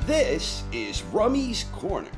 This is Rummy's Corner.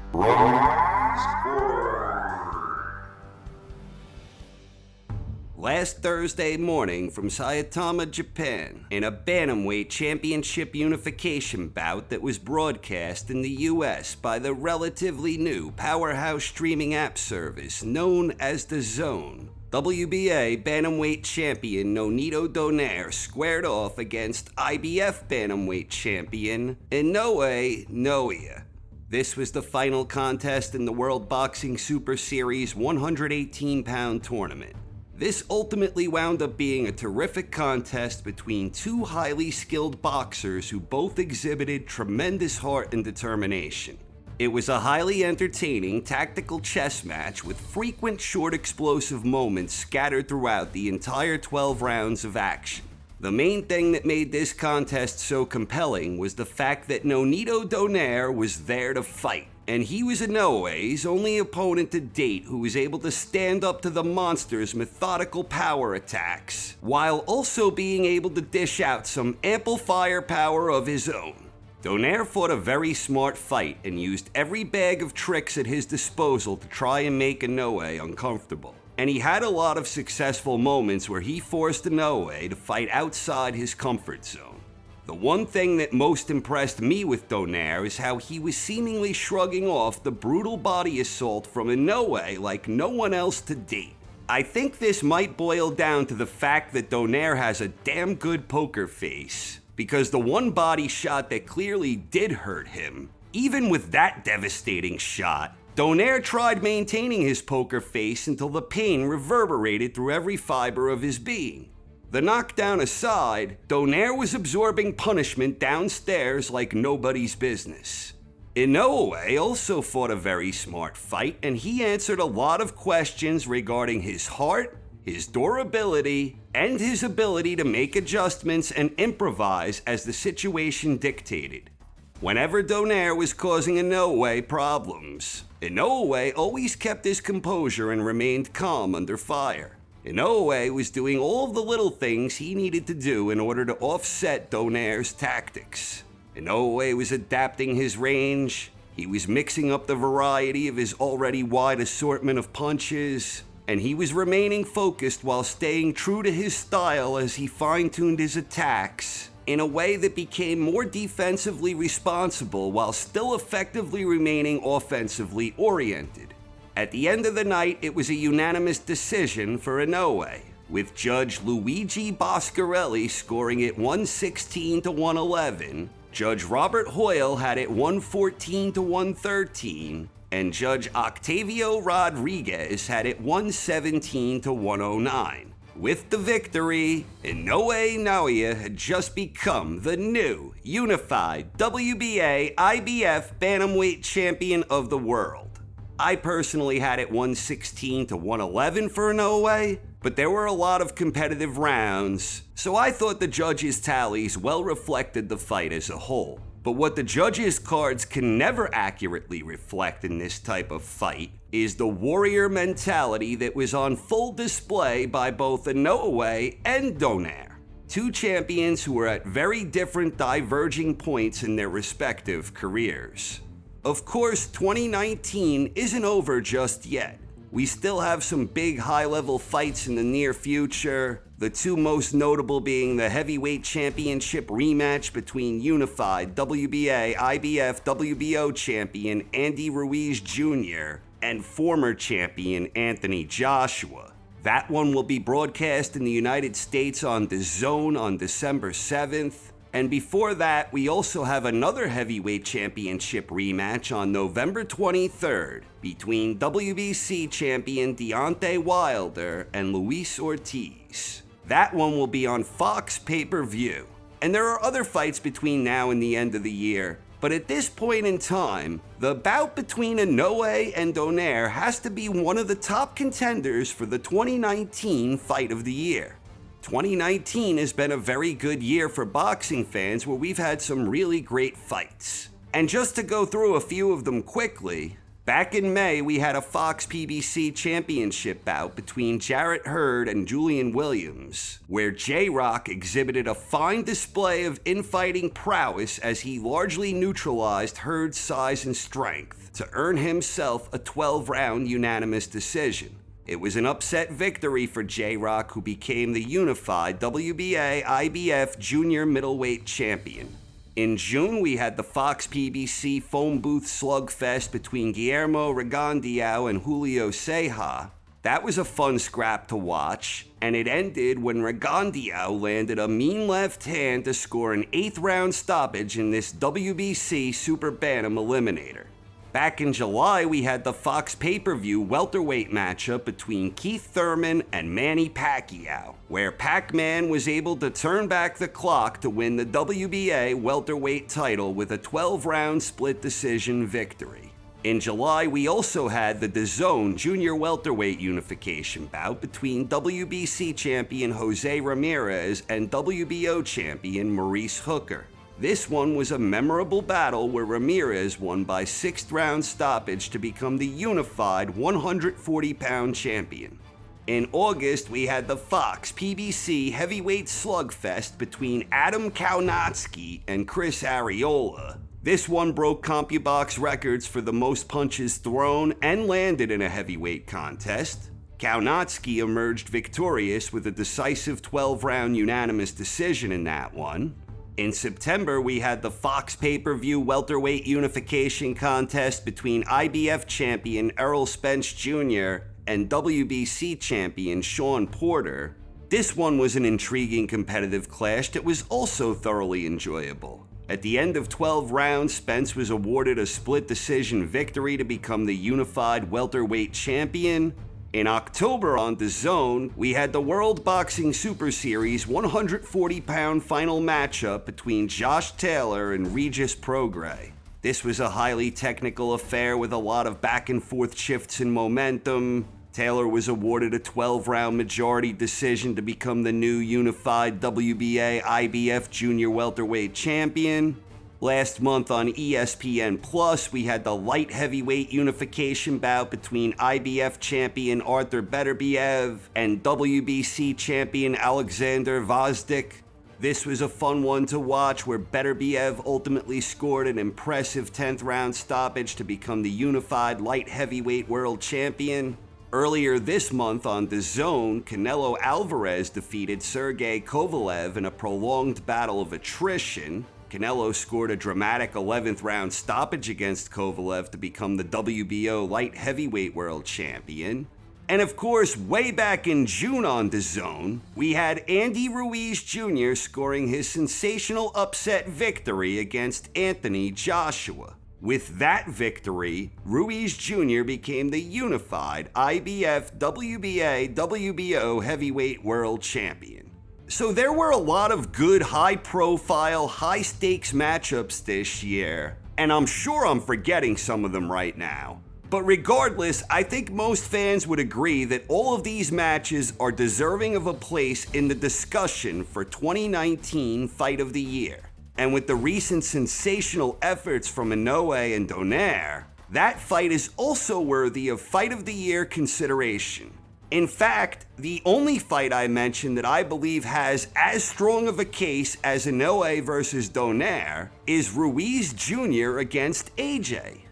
Last Thursday morning from Saitama, Japan, in a bantamweight championship unification bout that was broadcast in the US by the relatively new powerhouse streaming app service known as The Zone, WBA bantamweight champion Nonito Donaire squared off against IBF bantamweight champion Inoue Naoya. This was the final contest in the World Boxing Super Series 118-pound tournament. This ultimately wound up being a terrific contest between two highly skilled boxers who both exhibited tremendous heart and determination. It was a highly entertaining tactical chess match with frequent short explosive moments scattered throughout the entire 12 rounds of action. The main thing that made this contest so compelling was the fact that Nonito Donaire was there to fight, and he was Inoue's only opponent to date who was able to stand up to the monster's methodical power attacks, while also being able to dish out some ample firepower of his own. Donaire fought a very smart fight and used every bag of tricks at his disposal to try and make Inoue uncomfortable. And he had a lot of successful moments where he forced Inoue to fight outside his comfort zone. The one thing that most impressed me with Donaire is how he was seemingly shrugging off the brutal body assault from Inoue like no one else to date. I think this might boil down to the fact that Donaire has a damn good poker face, because the one body shot that clearly did hurt him, even with that devastating shot, Donaire tried maintaining his poker face until the pain reverberated through every fiber of his being. The knockdown aside, Donaire was absorbing punishment downstairs like nobody's business. Inoue also fought a very smart fight, and he answered a lot of questions regarding his heart, his durability, and his ability to make adjustments and improvise as the situation dictated. Whenever Donaire was causing Inoue problems, Inoue always kept his composure and remained calm under fire. Inoue was doing all of the little things he needed to do in order to offset Donaire's tactics. Inoue was adapting his range, he was mixing up the variety of his already wide assortment of punches, and he was remaining focused while staying true to his style as he fine-tuned his attacks in a way that became more defensively responsible while still effectively remaining offensively oriented. At the end of the night, it was a unanimous decision for Inoue, with Judge Luigi Boscarelli scoring it 116 to 111, Judge Robert Hoyle had it 114 to 113, and Judge Octavio Rodriguez had it 117 to 109. With the victory, Inoue Naoya had just become the new unified WBA IBF bantamweight champion of the world. I personally had it 116 to 111 for Inoue, but there were a lot of competitive rounds, so I thought the judges' tallies well reflected the fight as a whole. But what the judges' cards can never accurately reflect in this type of fight is the warrior mentality that was on full display by both Inoue and Donaire, two champions who were at very different diverging points in their respective careers. Of course, 2019 isn't over just yet. We still have some big high-level fights in the near future, the two most notable being the heavyweight championship rematch between unified WBA IBF WBO champion Andy Ruiz Jr. and former champion Anthony Joshua. That one will be broadcast in the United States on The Zone on December 7th. And before that, we also have another heavyweight championship rematch on November 23rd between WBC champion Deontay Wilder and Luis Ortiz. That one will be on Fox pay-per-view. And there are other fights between now and the end of the year, but at this point in time, the bout between Inoue and Donaire has to be one of the top contenders for the 2019 Fight of the Year. 2019 has been a very good year for boxing fans where we've had some really great fights. And just to go through a few of them quickly, Back in May, we had a Fox PBC championship bout between Jarrett Hurd and Julian Williams, where J-Rock exhibited a fine display of infighting prowess as he largely neutralized Hurd's size and strength to earn himself a 12-round unanimous decision. It was an upset victory for J-Rock, who became the unified WBA IBF junior middleweight champion. In June, we had the Fox PBC phone booth slugfest between Guillermo Regondiao and Julio Ceja. That was a fun scrap to watch, and it ended when Regondiao landed a mean left hand to score an 8th-round stoppage in this WBC Super Bantam Eliminator. Back in July, we had the Fox pay-per-view welterweight matchup between Keith Thurman and Manny Pacquiao, where Pac-Man was able to turn back the clock to win the WBA welterweight title with a 12-round split decision victory. In July, we also had the DAZN junior welterweight unification bout between WBC champion Jose Ramirez and WBO champion Maurice Hooker. This one was a memorable battle where Ramirez won by 6th-round stoppage to become the unified 140-pound champion. In August, we had the Fox PBC heavyweight slugfest between Adam Kaunatsky and Chris Arreola. This one broke CompuBox records for the most punches thrown and landed in a heavyweight contest. Kaunatsky emerged victorious with a decisive 12-round unanimous decision in that one. In September, we had the Fox pay-per-view welterweight unification contest between IBF champion Errol Spence Jr. and WBC champion Sean Porter. This one was an intriguing competitive clash that was also thoroughly enjoyable. At the end of 12 rounds, Spence was awarded a split decision victory to become the unified welterweight champion. In October on DAZN, we had the World Boxing Super Series 140-pound final matchup between Josh Taylor and Regis Prograis. This was a highly technical affair with a lot of back-and-forth shifts in momentum. Taylor was awarded a 12-round majority decision to become the new unified WBA IBF junior welterweight champion. Last month on ESPN+, we had the light heavyweight unification bout between IBF champion Arthur Beterbiev and WBC champion Alexander Gvozdyk. This was a fun one to watch, where Beterbiev ultimately scored an impressive 10th round stoppage to become the unified light heavyweight world champion. Earlier this month on DAZN, Canelo Alvarez defeated Sergey Kovalev in a prolonged battle of attrition. Canelo scored a dramatic 11th round stoppage against Kovalev to become the WBO light heavyweight world champion. And of course, way back in June on DAZN, we had Andy Ruiz Jr. scoring his sensational upset victory against Anthony Joshua. With that victory, Ruiz Jr. became the unified IBF WBA WBO heavyweight world champion. So there were a lot of good high-profile, high-stakes matchups this year, and I'm sure I'm forgetting some of them right now. But regardless, I think most fans would agree that all of these matches are deserving of a place in the discussion for 2019 Fight of the Year. And with the recent sensational efforts from Inoue and Donaire, that fight is also worthy of Fight of the Year consideration. In fact, the only fight I mentioned that I believe has as strong of a case as Inoue versus Donaire is Ruiz Jr. against AJ.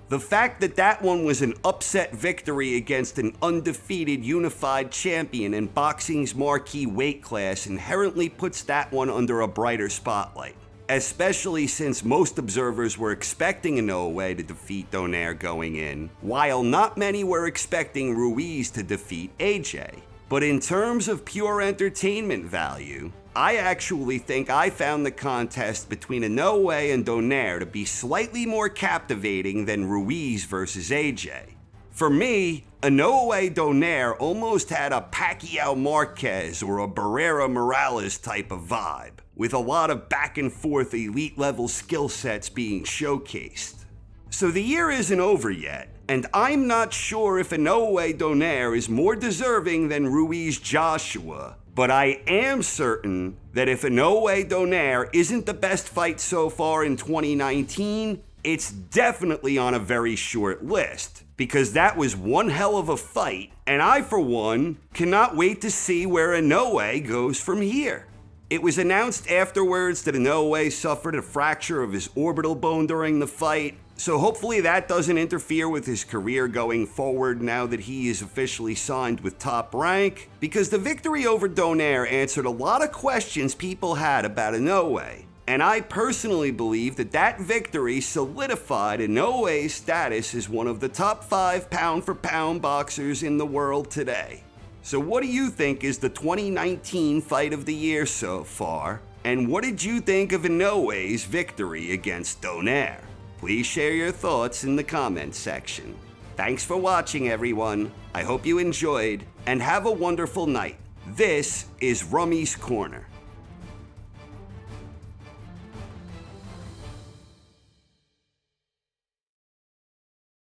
The fact that that one was an upset victory against an undefeated unified champion in boxing's marquee weight class inherently puts that one under a brighter spotlight, especially since most observers were expecting Inoue to defeat Donaire going in, while not many were expecting Ruiz to defeat AJ. But in terms of pure entertainment value, I actually think I found the contest between Inoue and Donaire to be slightly more captivating than Ruiz versus AJ. For me, Inoue Donaire almost had a Pacquiao Marquez or a Barrera Morales type of vibe, with a lot of back and forth elite level skill sets being showcased. So the year isn't over yet, and I'm not sure if Inoue Donaire is more deserving than Ruiz Joshua, But I am certain that if Inoue Donaire isn't the best fight so far in 2019, it's definitely on a very short list, because that was one hell of a fight, and I, for one, cannot wait to see where Inoue goes from here. It was announced afterwards that Inoue suffered a fracture of his orbital bone during the fight, so hopefully that doesn't interfere with his career going forward now that he is officially signed with Top Rank, because the victory over Donaire answered a lot of questions people had about Inoue. And I personally believe that that victory solidified Inoue's status as one of the top 5 pound-for-pound boxers in the world today. So what do you think is the 2019 fight of the year so far? And what did you think of Inoue's victory against Donaire? Please share your thoughts in the comments section. Thanks for watching, everyone. I hope you enjoyed, and have a wonderful night. This is Rummy's Corner.